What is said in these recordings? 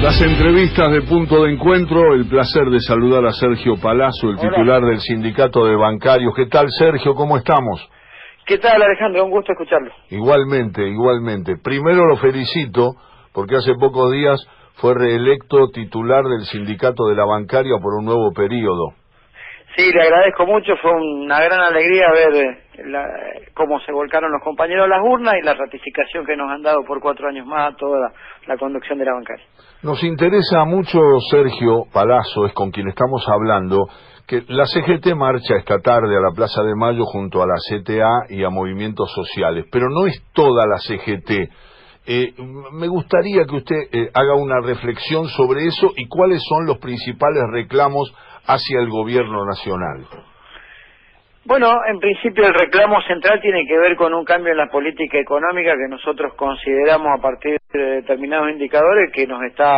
Las entrevistas de Punto de Encuentro, el placer de saludar a Sergio Palazzo, el titular del Sindicato de Bancarios. ¿Qué tal, Sergio? ¿Cómo estamos? ¿Qué tal, Alejandro? Un gusto escucharlo. Igualmente, igualmente. Primero lo felicito porque hace pocos días fue reelecto titular del Sindicato de la Bancaria por un nuevo periodo. Sí, le agradezco mucho, fue una gran alegría ver cómo se volcaron los compañeros a las urnas y la ratificación que nos han dado por 4 años más a toda la conducción de la bancaria. Nos interesa mucho, Sergio Palazzo, es con quien estamos hablando, que la CGT marcha esta tarde a la Plaza de Mayo junto a la CTA y a movimientos sociales, pero no es toda la CGT. Me gustaría que usted haga una reflexión sobre eso y cuáles son los principales reclamos hacia el gobierno nacional. Bueno, en principio el reclamo central tiene que ver con un cambio en la política económica que nosotros consideramos a partir de determinados indicadores que nos está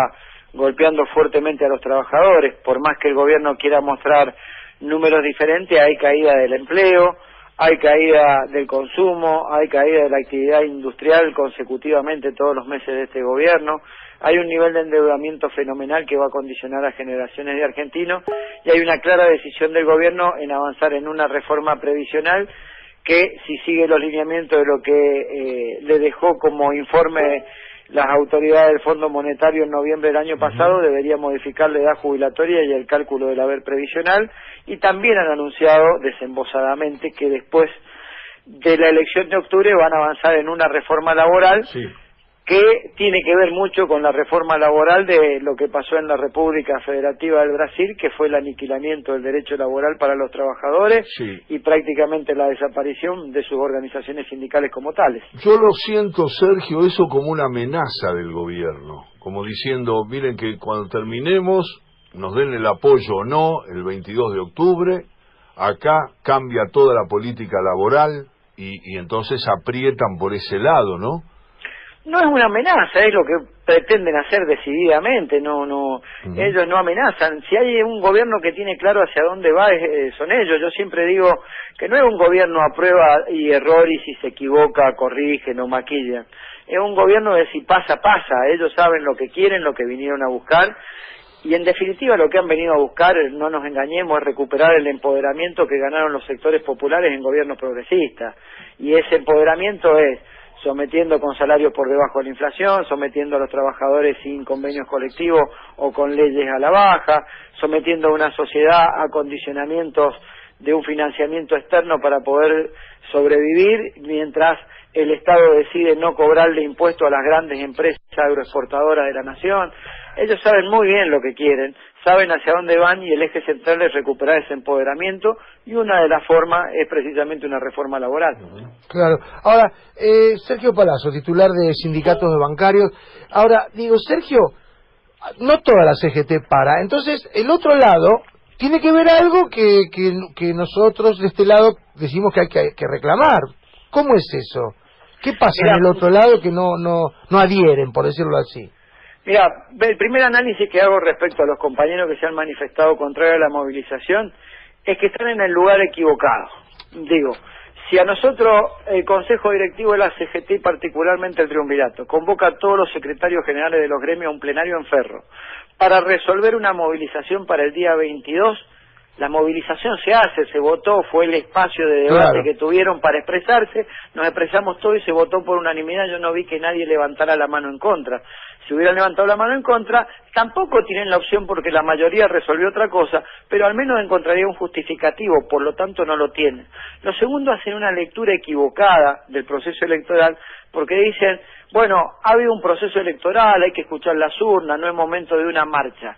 golpeando fuertemente a los trabajadores. Por más que el gobierno quiera mostrar números diferentes, hay caída del empleo, hay caída del consumo, hay caída de la actividad industrial consecutivamente todos los meses de este gobierno, hay un nivel de endeudamiento fenomenal que va a condicionar a generaciones de argentinos y hay una clara decisión del gobierno en avanzar en una reforma previsional que, si sigue los lineamientos de lo que le dejó como informe las autoridades del Fondo Monetario en noviembre del año pasado, debería modificar la edad jubilatoria y el cálculo del haber previsional, y también han anunciado desembosadamente que después de la elección de octubre van a avanzar en una reforma laboral que tiene que ver mucho con la reforma laboral de lo que pasó en la República Federativa del Brasil, que fue el aniquilamiento del derecho laboral para los trabajadores y prácticamente la desaparición de sus organizaciones sindicales como tales. Yo lo siento, Sergio, eso como una amenaza del gobierno, como diciendo, miren que cuando terminemos, nos den el apoyo o no, el 22 de octubre, acá cambia toda la política laboral y entonces aprietan por ese lado, ¿no? No es una amenaza, es lo que pretenden hacer decididamente, ellos no amenazan. Si hay un gobierno que tiene claro hacia dónde va, son ellos. Yo siempre digo que no es un gobierno a prueba y error y si se equivoca, corrige, no maquilla. Es un gobierno de si pasa, pasa. Ellos saben lo que quieren, lo que vinieron a buscar. Y en definitiva lo que han venido a buscar, no nos engañemos, es recuperar el empoderamiento que ganaron los sectores populares en gobiernos progresistas. Y ese empoderamiento es sometiendo con salarios por debajo de la inflación, sometiendo a los trabajadores sin convenios colectivos o con leyes a la baja, sometiendo a una sociedad a condicionamientos de un financiamiento externo para poder sobrevivir, mientras el Estado decide no cobrarle impuestos a las grandes empresas agroexportadoras de la nación. Ellos saben muy bien lo que quieren, saben hacia dónde van y el eje central es recuperar ese empoderamiento y una de las formas es precisamente una reforma laboral. Claro. Ahora, Sergio Palazzo, titular de sindicatos de bancarios. Ahora, digo, Sergio, no toda la CGT para. Entonces, el otro lado tiene que ver algo que nosotros de este lado decimos que hay que reclamar. ¿Cómo es eso? ¿Qué pasa en el otro lado que no adhieren, por decirlo así? Mira, el primer análisis que hago respecto a los compañeros que se han manifestado contrario a la movilización es que están en el lugar equivocado. Digo, si a nosotros el Consejo Directivo de la CGT y particularmente el Triunvirato convoca a todos los secretarios generales de los gremios a un plenario en Ferro para resolver una movilización para el día 22, la movilización se hace, se votó, fue el espacio de debate que tuvieron para expresarse, nos expresamos todo y se votó por unanimidad, yo no vi que nadie levantara la mano en contra. Si hubieran levantado la mano en contra, tampoco tienen la opción porque la mayoría resolvió otra cosa, pero al menos encontraría un justificativo, por lo tanto no lo tienen. Lo segundo, hacen una lectura equivocada del proceso electoral, porque dicen, bueno, ha habido un proceso electoral, hay que escuchar las urnas, no es momento de una marcha.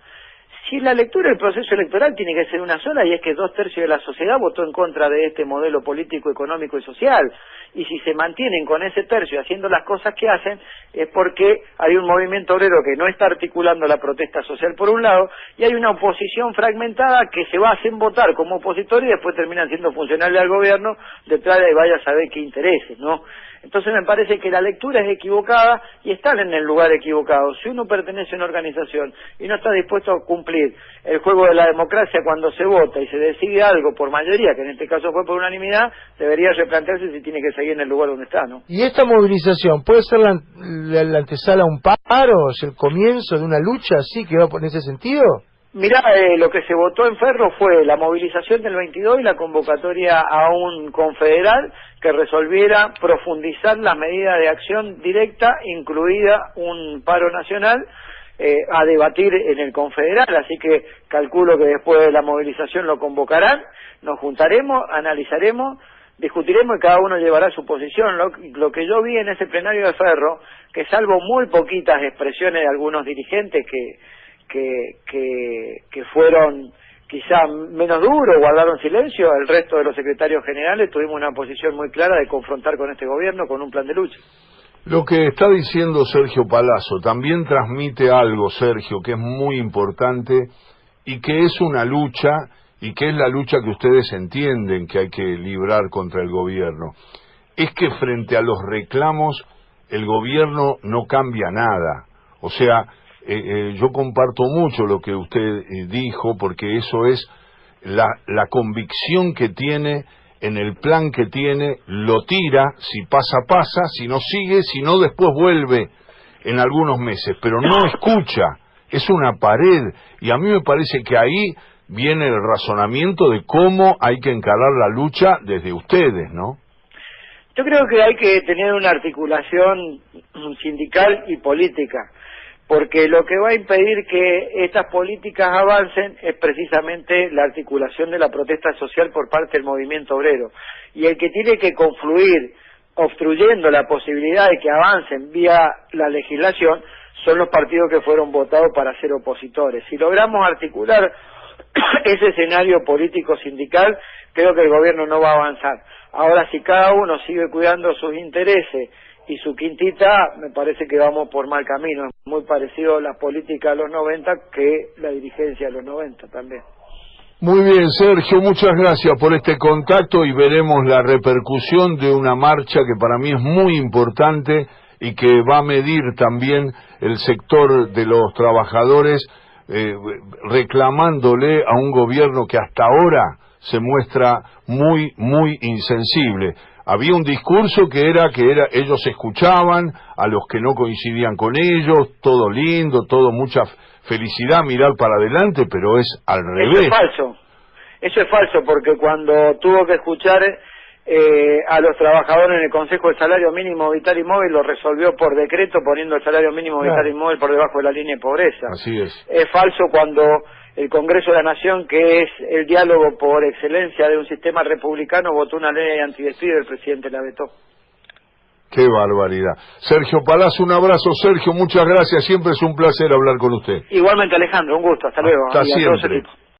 Si la lectura del proceso electoral tiene que ser una sola, y es que 2/3 de la sociedad votó en contra de este modelo político, económico y social, y si se mantienen con ese tercio haciendo las cosas que hacen, es porque hay un movimiento obrero que no está articulando la protesta social por un lado, y hay una oposición fragmentada que se va a hacer votar como opositor y después terminan siendo funcionarios del gobierno detrás de vaya a saber qué intereses, ¿no? Entonces me parece que la lectura es equivocada y están en el lugar equivocado. Si uno pertenece a una organización y no está dispuesto a cumplir el juego de la democracia cuando se vota y se decide algo por mayoría, que en este caso fue por unanimidad, debería replantearse si tiene que seguir en el lugar donde está, ¿no? ¿Y esta movilización puede ser la antesala a un paro, es el comienzo de una lucha así que va por ese sentido? Mirá, lo que se votó en Ferro fue la movilización del 22 y la convocatoria a un confederal que resolviera profundizar las medidas de acción directa, incluida un paro nacional, a debatir en el confederal. Así que calculo que después de la movilización lo convocarán, nos juntaremos, analizaremos, discutiremos y cada uno llevará su posición. Lo que yo vi en ese plenario de Ferro, que salvo muy poquitas expresiones de algunos dirigentes que fueron quizá menos duros, guardaron silencio, el resto de los secretarios generales tuvimos una posición muy clara de confrontar con este gobierno con un plan de lucha. Lo que está diciendo Sergio Palazzo también transmite algo, Sergio, que es muy importante y que es una lucha y que es la lucha que ustedes entienden que hay que librar contra el gobierno. Es que frente a los reclamos el gobierno no cambia nada. O sea, yo comparto mucho lo que usted dijo, porque eso es la convicción que tiene en el plan que tiene, lo tira, si pasa, pasa, si no sigue, si no después vuelve en algunos meses, pero no escucha, es una pared, y a mí me parece que ahí viene el razonamiento de cómo hay que encarar la lucha desde ustedes, ¿no? Yo creo que hay que tener una articulación sindical y política, porque lo que va a impedir que estas políticas avancen es precisamente la articulación de la protesta social por parte del movimiento obrero. Y el que tiene que confluir obstruyendo la posibilidad de que avancen vía la legislación son los partidos que fueron votados para ser opositores. Si logramos articular ese escenario político sindical, creo que el gobierno no va a avanzar. Ahora, si cada uno sigue cuidando sus intereses y su quintita, me parece que vamos por mal camino. Es muy parecido a la política de los 90 que la dirigencia de los 90 también. Muy bien, Sergio, muchas gracias por este contacto y veremos la repercusión de una marcha que para mí es muy importante y que va a medir también el sector de los trabajadores reclamándole a un gobierno que hasta ahora se muestra muy, muy insensible. Había un discurso que era ellos escuchaban a los que no coincidían con ellos, todo lindo, todo mucha felicidad, mirar para adelante, pero es al revés. Eso es falso, porque cuando tuvo que escuchar a los trabajadores en el Consejo del Salario Mínimo Vital y Móvil, lo resolvió por decreto poniendo el salario mínimo vital y móvil por debajo de la línea de pobreza. Así es. Es falso cuando el Congreso de la Nación, que es el diálogo por excelencia de un sistema republicano, votó una ley antidespido y el presidente la vetó. Qué barbaridad. Sergio Palazzo, un abrazo. Sergio, muchas gracias. Siempre es un placer hablar con usted. Igualmente, Alejandro, un gusto. Hasta luego. Hasta siempre.